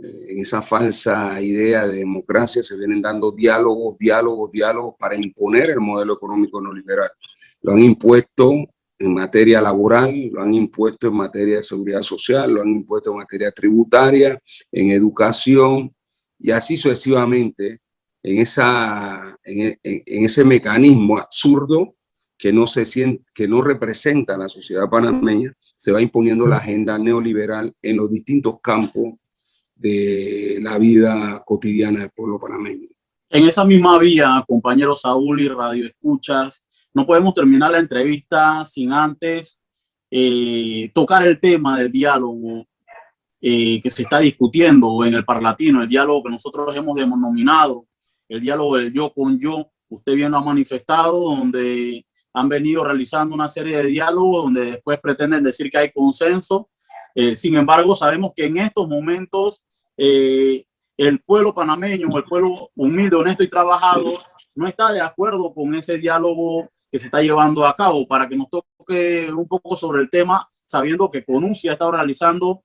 En esa falsa idea de democracia se vienen dando diálogos para imponer el modelo económico neoliberal. Lo han impuesto en materia laboral, lo han impuesto en materia de seguridad social, lo han impuesto en materia tributaria, en educación, y así sucesivamente, en ese mecanismo absurdo que no representa a la sociedad panameña, se va imponiendo la agenda neoliberal en los distintos campos de la vida cotidiana del pueblo panameño. En esa misma vía, compañero Saúl y Radio Escuchas, no podemos terminar la entrevista sin antes tocar el tema del diálogo que se está discutiendo en el Parlatino, el diálogo que nosotros hemos denominado el diálogo del yo con yo. Usted bien lo ha manifestado, donde han venido realizando una serie de diálogos donde después pretenden decir que hay consenso. Sin embargo, sabemos que en estos momentos el pueblo panameño, el pueblo humilde, honesto y trabajador, no está de acuerdo con ese diálogo que se está llevando a cabo. Para que nos toque un poco sobre el tema, sabiendo que CONUSI ha estado realizando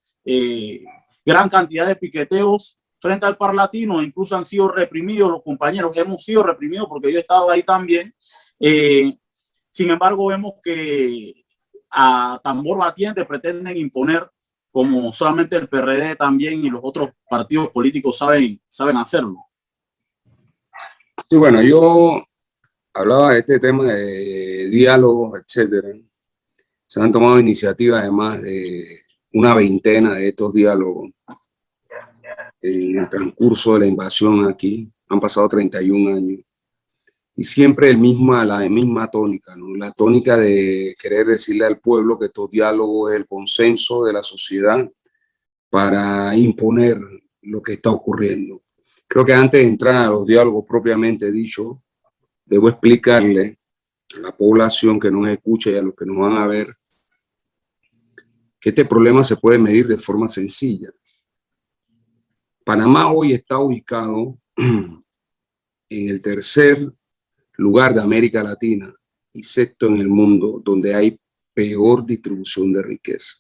gran cantidad de piqueteos frente al Parlatino, incluso han sido reprimidos los compañeros, hemos sido reprimidos porque yo he estado ahí también. Sin embargo, vemos que a tambor batiente pretenden imponer, como solamente el PRD también y los otros partidos políticos saben hacerlo. Sí, bueno, yo hablaba de este tema de diálogos, etcétera. Se han tomado iniciativas, además de una veintena de estos diálogos en el transcurso de la invasión aquí. Han pasado 31 años. Y siempre la misma tónica, ¿no? La tónica de querer decirle al pueblo que estos diálogos es el consenso de la sociedad para imponer lo que está ocurriendo. Creo que antes de entrar a los diálogos propiamente dicho, debo explicarle a la población que nos escucha y a los que nos van a ver que este problema se puede medir de forma sencilla. Panamá hoy está ubicado en el tercer lugar de América Latina y sexto en el mundo donde hay peor distribución de riqueza.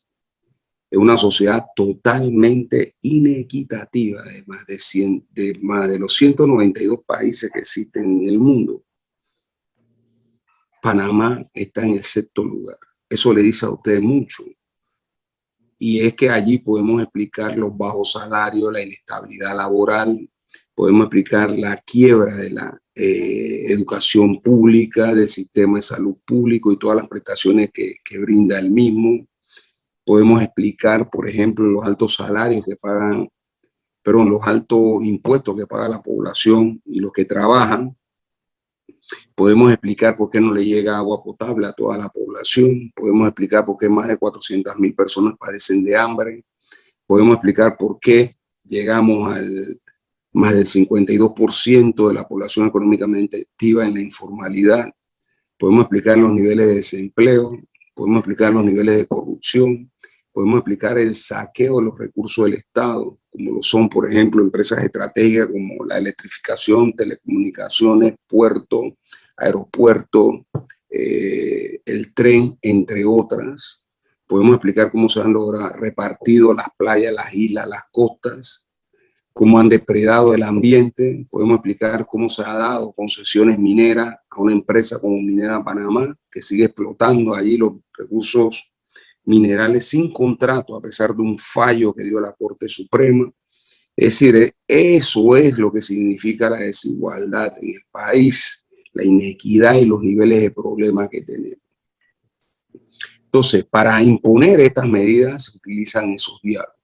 Es una sociedad totalmente inequitativa de más de los 192 países que existen en el mundo. Panamá está en el sexto lugar. Eso le dice a usted mucho. Y es que allí podemos explicar los bajos salarios, la inestabilidad laboral, podemos explicar la quiebra de la educación pública, del sistema de salud público y todas las prestaciones que brinda el mismo. Podemos explicar, por ejemplo, los altos salarios que pagan, los altos impuestos que paga la población y los que trabajan. Podemos explicar por qué no le llega agua potable a toda la población. Podemos explicar por qué más de 400.000 personas padecen de hambre. Podemos explicar por qué llegamos al más del 52% de la población económicamente activa en la informalidad. Podemos explicar los niveles de desempleo. Podemos explicar los niveles de corrupción. Podemos explicar el saqueo de los recursos del Estado, como lo son, por ejemplo, empresas estratégicas como la electrificación, telecomunicaciones, puertos, aeropuertos, el tren, entre otras. Podemos explicar cómo se han logrado repartido las playas, las islas, las costas, cómo han depredado el ambiente. Podemos explicar cómo se ha dado concesiones mineras a una empresa como Minera Panamá, que sigue explotando allí los recursos minerales sin contrato, a pesar de un fallo que dio la Corte Suprema. Es decir, eso es lo que significa la desigualdad en el país, la inequidad y los niveles de problemas que tenemos. Entonces, para imponer estas medidas se utilizan esos diálogos.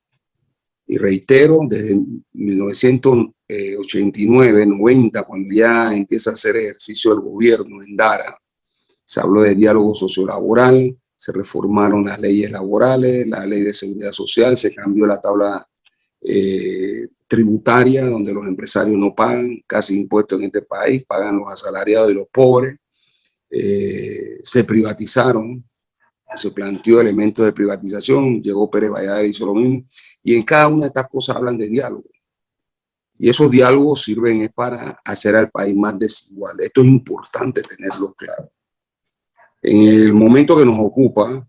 Y reitero, desde 1989, 90, cuando ya empieza a hacer ejercicio del gobierno en Dara, se habló de diálogo sociolaboral, se reformaron las leyes laborales, la ley de seguridad social, se cambió la tabla tributaria, donde los empresarios no pagan casi impuestos en este país, pagan los asalariados y los pobres. Se privatizaron, se planteó elementos de privatización, llegó Pérez Valladares, hizo lo mismo, y en cada una de estas cosas hablan de diálogo. Y esos diálogos sirven para hacer al país más desigual. Esto es importante tenerlo claro. En el momento que nos ocupa,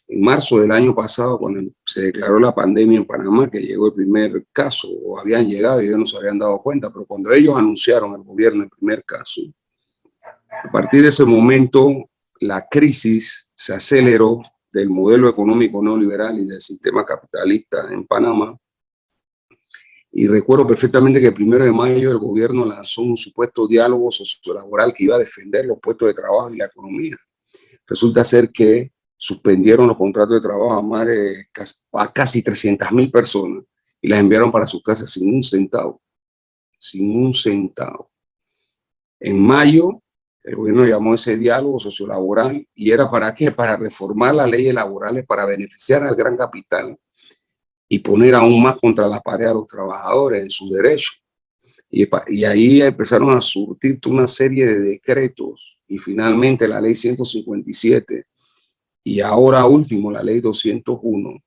En marzo del año pasado, cuando se declaró la pandemia en Panamá, que llegó el primer caso, o habían llegado y ellos no se habían dado cuenta, pero cuando ellos anunciaron al gobierno el primer caso, a partir de ese momento la crisis se aceleró del modelo económico neoliberal y del sistema capitalista en Panamá. Y recuerdo perfectamente que el 1 de mayo el gobierno lanzó un supuesto diálogo sociolaboral que iba a defender los puestos de trabajo y la economía. Resulta ser que suspendieron los contratos de trabajo a casi 300.000 personas y las enviaron para sus casas sin un centavo. Sin un centavo. En mayo, el gobierno llamó ese diálogo sociolaboral y era ¿para qué? Para reformar las leyes laborales para beneficiar al gran capital y poner aún más contra la pared a los trabajadores en sus derechos. Y ahí empezaron a surtir una serie de decretos y finalmente la ley 157 y ahora último la ley 201,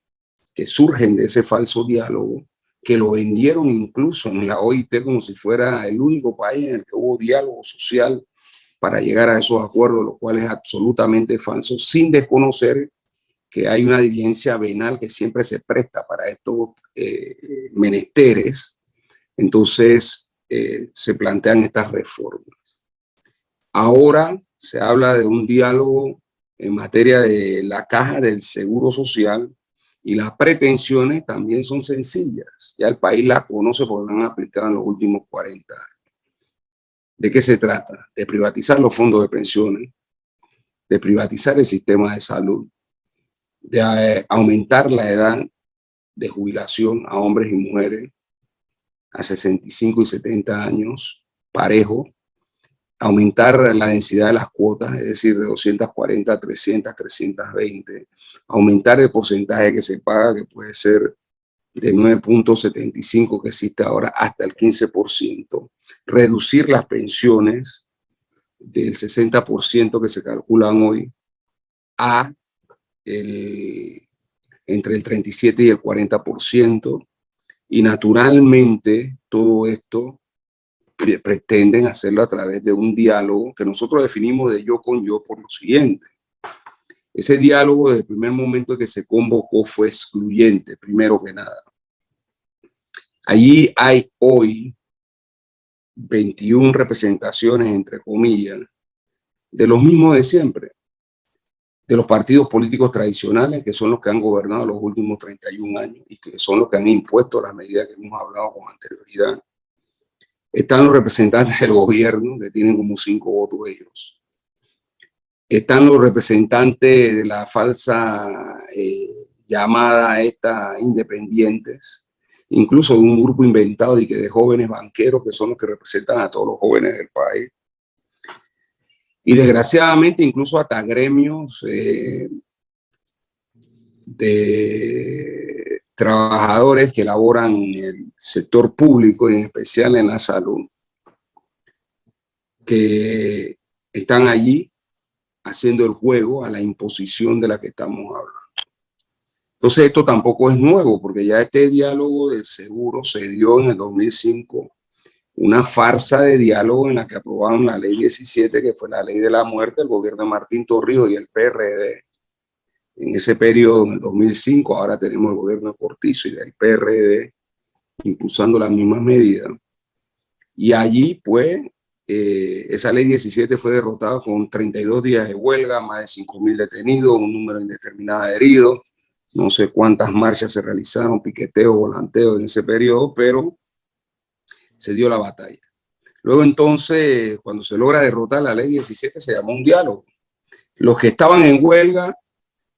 que surgen de ese falso diálogo, que lo vendieron incluso en la OIT como si fuera el único país en el que hubo diálogo social para llegar a esos acuerdos, lo cual es absolutamente falso, sin desconocer que hay una diligencia venal que siempre se presta para estos menesteres. Entonces se plantean estas reformas. Ahora se habla de un diálogo en materia de la caja del Seguro Social y las pretensiones también son sencillas. Ya el país la conoce porque la han aplicado en los últimos 40 años. ¿De qué se trata? De privatizar los fondos de pensiones, de privatizar el sistema de salud, de aumentar la edad de jubilación a hombres y mujeres a 65 y 70 años, parejo, aumentar la densidad de las cuotas, es decir, de 240 a 300, 320, aumentar el porcentaje que se paga, que puede ser de 9.75 que existe ahora hasta el 15%, reducir las pensiones del 60% que se calculan hoy a entre el 37 y el 40%, y naturalmente todo esto pretenden hacerlo a través de un diálogo que nosotros definimos de yo con yo por lo siguiente. Ese diálogo desde el primer momento que se convocó fue excluyente, primero que nada. Allí hay hoy 21 representaciones, entre comillas, de los mismos de siempre, de los partidos políticos tradicionales, que son los que han gobernado los últimos 31 años y que son los que han impuesto las medidas que hemos hablado con anterioridad. Están los representantes del gobierno, que tienen como 5 votos ellos. Están los representantes de la falsa llamada independientes, incluso de un grupo inventado de jóvenes banqueros que son los que representan a todos los jóvenes del país. Y desgraciadamente incluso hasta gremios de trabajadores que laboran en el sector público y en especial en la salud, que están allí haciendo el juego a la imposición de la que estamos hablando. Entonces esto tampoco es nuevo, porque ya este diálogo del seguro se dio en el 2005, una farsa de diálogo en la que aprobaron la ley 17, que fue la ley de la muerte del gobierno de Martín Torrijos y el PRD. En ese periodo, en el 2005, ahora tenemos el gobierno de Cortizo y del PRD impulsando las mismas medidas. Y allí, pues, esa ley 17 fue derrotada con 32 días de huelga, más de 5.000 detenidos, un número indeterminado de heridos, no sé cuántas marchas se realizaron, piqueteos, volanteos en ese periodo, pero se dio la batalla. Luego entonces, cuando se logra derrotar la ley 17, se llamó un diálogo. Los que estaban en huelga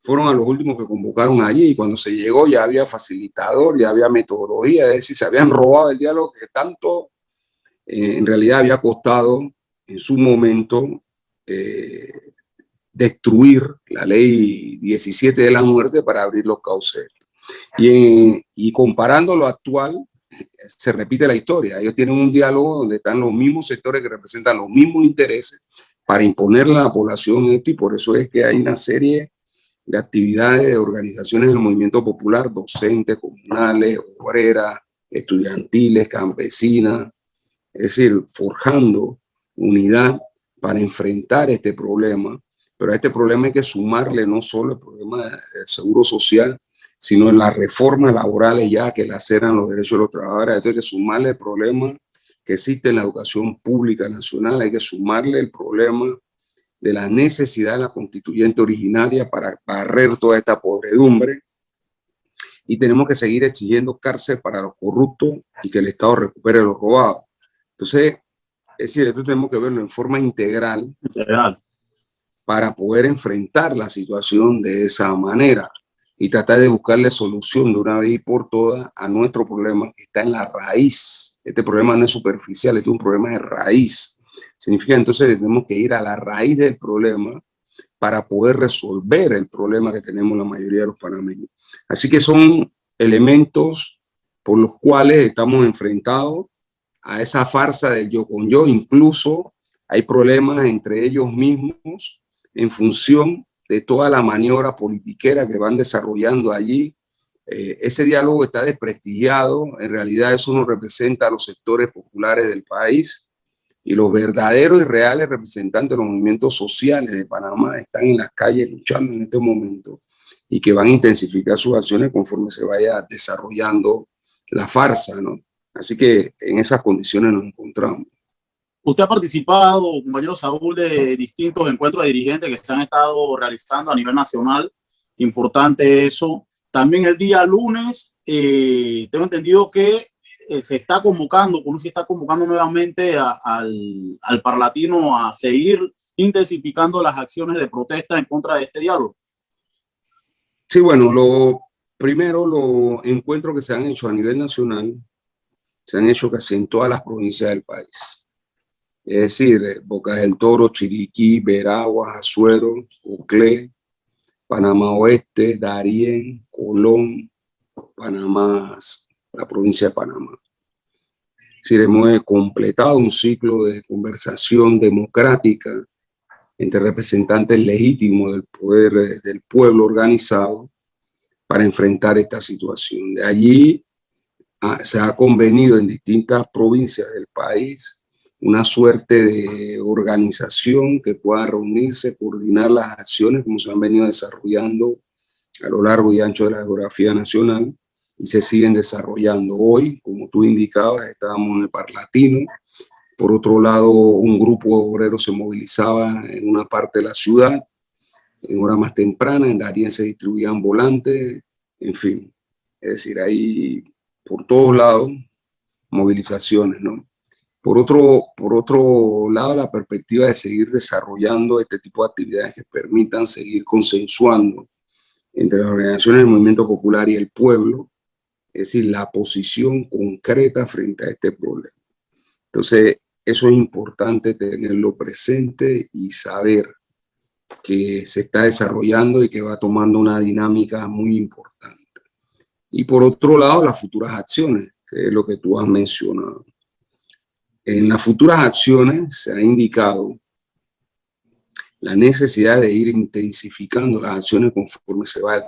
fueron a los últimos que convocaron allí, y cuando se llegó ya había facilitador, ya había metodología, es decir, se habían robado el diálogo que tanto en realidad había costado en su momento destruir la ley 17 de la muerte para abrir los cauces. Y comparando lo actual, se repite la historia. Ellos tienen un diálogo donde están los mismos sectores que representan los mismos intereses para imponerle a la población esto, y por eso es que hay una serie de actividades de organizaciones del movimiento popular, docentes, comunales, obreras, estudiantiles, campesinas, es decir, forjando unidad para enfrentar este problema pero a este problema hay que sumarle no solo el problema del seguro social, sino en las reformas laborales ya que laceran los derechos de los trabajadores. Entonces hay que sumarle el problema que existe en la educación pública nacional, hay que sumarle el problema de la necesidad de la constituyente originaria para barrer toda esta podredumbre, y tenemos que seguir exigiendo cárcel para los corruptos y que el Estado recupere los robados. Entonces, es decir, esto tenemos que verlo en forma integral para poder enfrentar la situación de esa manera y tratar de buscarle solución de una vez y por todas a nuestro problema que está en la raíz. Este problema no es superficial, este es un problema de raíz. Significa entonces que tenemos que ir a la raíz del problema para poder resolver el problema que tenemos la mayoría de los panameños. Así que son elementos por los cuales estamos enfrentados a esa farsa del yo con yo. Incluso hay problemas entre ellos mismos en función de toda la maniobra politiquera que van desarrollando allí. Ese diálogo está desprestigiado. En realidad eso no representa a los sectores populares del país, y los verdaderos y reales representantes de los movimientos sociales de Panamá están en las calles luchando en este momento, y que van a intensificar sus acciones conforme se vaya desarrollando la farsa, ¿no? Así que en esas condiciones nos encontramos. Usted ha participado, compañero Saúl, de distintos encuentros de dirigentes que se han estado realizando a nivel nacional. Importante eso. También el día lunes, tengo entendido que se está convocando nuevamente al Parlatino a seguir intensificando las acciones de protesta en contra de este diálogo. Sí, bueno, los encuentros que se han hecho a nivel nacional se han hecho casi en todas las provincias del país. Es decir, Bocas del Toro, Chiriquí, Veraguas, Azuero, Oclé, Panamá Oeste, Darién, Colón, Panamá, la provincia de Panamá. Es decir, hemos completado un ciclo de conversación democrática entre representantes legítimos del poder del pueblo organizado para enfrentar esta situación. De allí se ha convenido en distintas provincias del país una suerte de organización que pueda reunirse, coordinar las acciones como se han venido desarrollando a lo largo y ancho de la geografía nacional, y se siguen desarrollando. Hoy, como tú indicabas, estábamos en el Parlatino. Por otro lado, un grupo de obreros se movilizaba en una parte de la ciudad en hora más temprana. En Darién se distribuían volantes, en fin. Es decir, hay por todos lados movilizaciones, ¿no? Por otro lado, la perspectiva de seguir desarrollando este tipo de actividades que permitan seguir consensuando entre las organizaciones del movimiento popular y el pueblo, es decir, la posición concreta frente a este problema. Entonces, eso es importante tenerlo presente y saber que se está desarrollando y que va tomando una dinámica muy importante. Y por otro lado, las futuras acciones, que es lo que tú has mencionado. En las futuras acciones se ha indicado la necesidad de ir intensificando las acciones conforme se va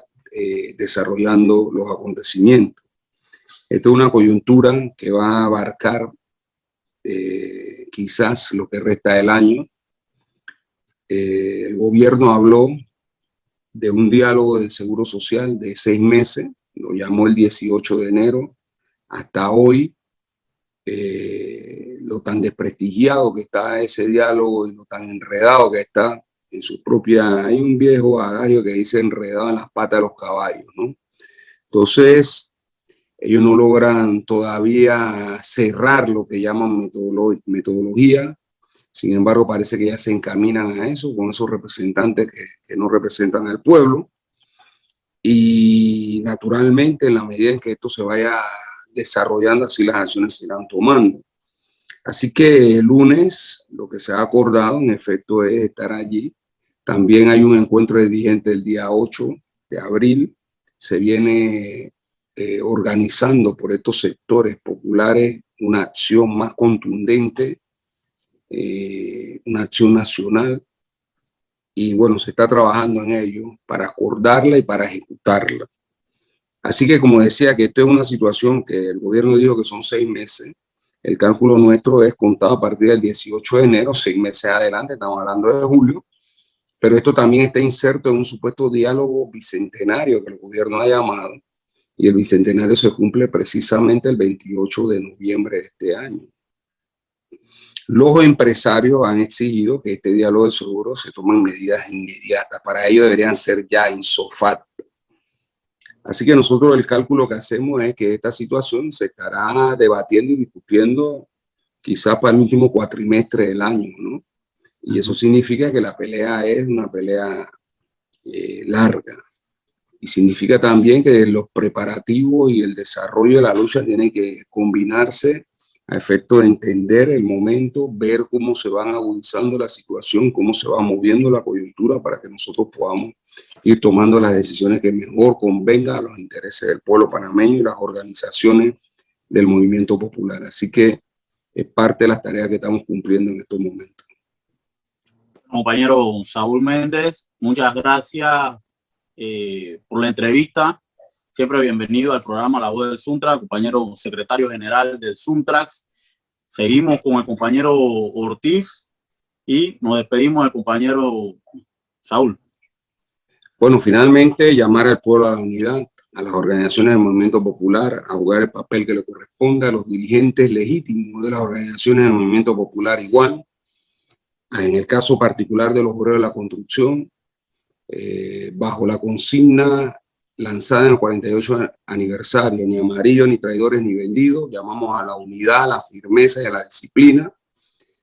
desarrollando los acontecimientos. Esta es una coyuntura que va a abarcar quizás lo que resta del año. El gobierno habló de un diálogo del Seguro Social de 6 meses, lo llamó el 18 de enero, hasta hoy. Lo tan desprestigiado que está ese diálogo y lo tan enredado que está en su propia... Hay un viejo adagio que dice enredado en las patas de los caballos, ¿no? Entonces, ellos no logran todavía cerrar lo que llaman metodología. Sin embargo, parece que ya se encaminan a eso con esos representantes que no representan al pueblo. Y naturalmente, en la medida en que esto se vaya desarrollando, así las acciones se irán tomando. Así que el lunes lo que se ha acordado en efecto es estar allí. También hay un encuentro de dirigentes el día 8 de abril. Se viene organizando por estos sectores populares una acción más contundente, una acción nacional. Y bueno, se está trabajando en ello para acordarla y para ejecutarla. Así que, como decía, que esto es una situación que el gobierno dijo que son 6 meses. El cálculo nuestro es contado a partir del 18 de enero, 6 meses adelante, estamos hablando de julio. pero esto también está inserto en un supuesto diálogo bicentenario que el gobierno ha llamado, y el bicentenario se cumple precisamente el 28 de noviembre de este año. Los empresarios han exigido que este diálogo de seguro se tomen medidas inmediatas. Para ello deberían ser ya insofacto. Así que nosotros el cálculo que hacemos es que esta situación se estará debatiendo y discutiendo quizá para el último cuatrimestre del año, ¿no? Y eso significa que la pelea es una pelea larga. Y significa también que los preparativos y el desarrollo de la lucha tienen que combinarse a efecto de entender el momento, ver cómo se van agudizando la situación, cómo se va moviendo la coyuntura para que nosotros podamos ir tomando las decisiones que mejor convengan a los intereses del pueblo panameño y las organizaciones del movimiento popular. Así que es parte de las tareas que estamos cumpliendo en estos momentos. Compañero Saúl Méndez, muchas gracias por la entrevista. Siempre bienvenido al programa La Voz del Suntrax, compañero secretario general del Suntrax. Seguimos con el compañero Ortiz y nos despedimos del compañero Saúl. Bueno, finalmente llamar al pueblo a la unidad, a las organizaciones del movimiento popular, a jugar el papel que le corresponde, a los dirigentes legítimos de las organizaciones del movimiento popular igual. En el caso particular de los obreros de la construcción, bajo la consigna lanzada en el 48 aniversario, ni amarillos, ni traidores, ni vendidos, llamamos a la unidad, a la firmeza y a la disciplina.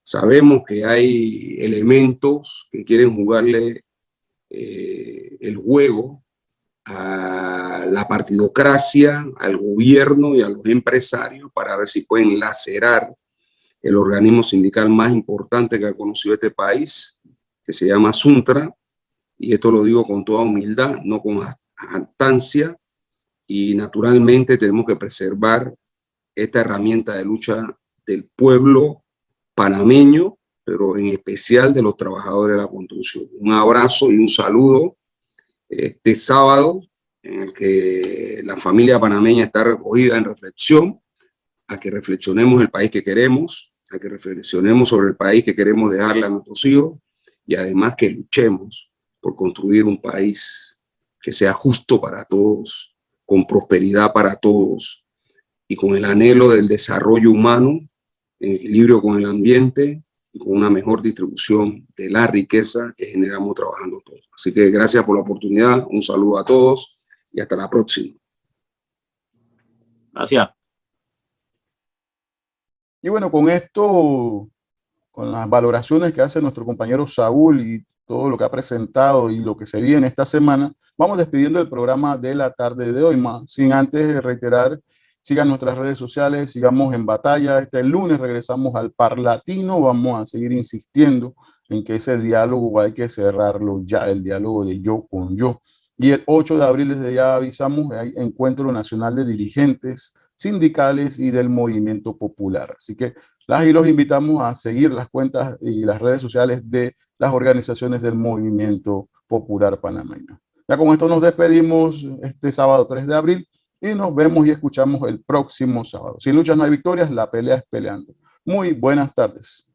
Sabemos que hay elementos que quieren jugarle el juego a la partidocracia, al gobierno y a los empresarios para ver si pueden lacerar el organismo sindical más importante que ha conocido este país, que se llama Suntra, y esto lo digo con toda humildad, no con jactancia, y naturalmente tenemos que preservar esta herramienta de lucha del pueblo panameño, pero en especial de los trabajadores de la construcción. Un abrazo y un saludo este sábado, en el que la familia panameña está recogida en reflexión, a que reflexionemos el país que queremos, a que reflexionemos sobre el país que queremos dejarle a nuestros hijos, y además que luchemos por construir un país que sea justo para todos, con prosperidad para todos, y con el anhelo del desarrollo humano, en equilibrio con el ambiente, y con una mejor distribución de la riqueza que generamos trabajando todos. Así que gracias por la oportunidad, un saludo a todos y hasta la próxima. Gracias. Y bueno, con esto, con las valoraciones que hace nuestro compañero Saúl y todo lo que ha presentado y lo que se viene esta semana, vamos despidiendo el programa de la tarde de hoy, sin antes reiterar, sigan nuestras redes sociales, sigamos en batalla. Este lunes regresamos al Parlatino, vamos a seguir insistiendo en que ese diálogo hay que cerrarlo ya, el diálogo de yo con yo. Y el 8 de abril, desde ya avisamos, hay Encuentro Nacional de Dirigentes Sindicales y del Movimiento Popular. Así que las y los invitamos a seguir las cuentas y las redes sociales de las organizaciones del Movimiento Popular panameño. Ya con esto nos despedimos este sábado 3 de abril y nos vemos y escuchamos el próximo sábado. Sin luchas no hay victorias, la pelea es peleando. Muy buenas tardes.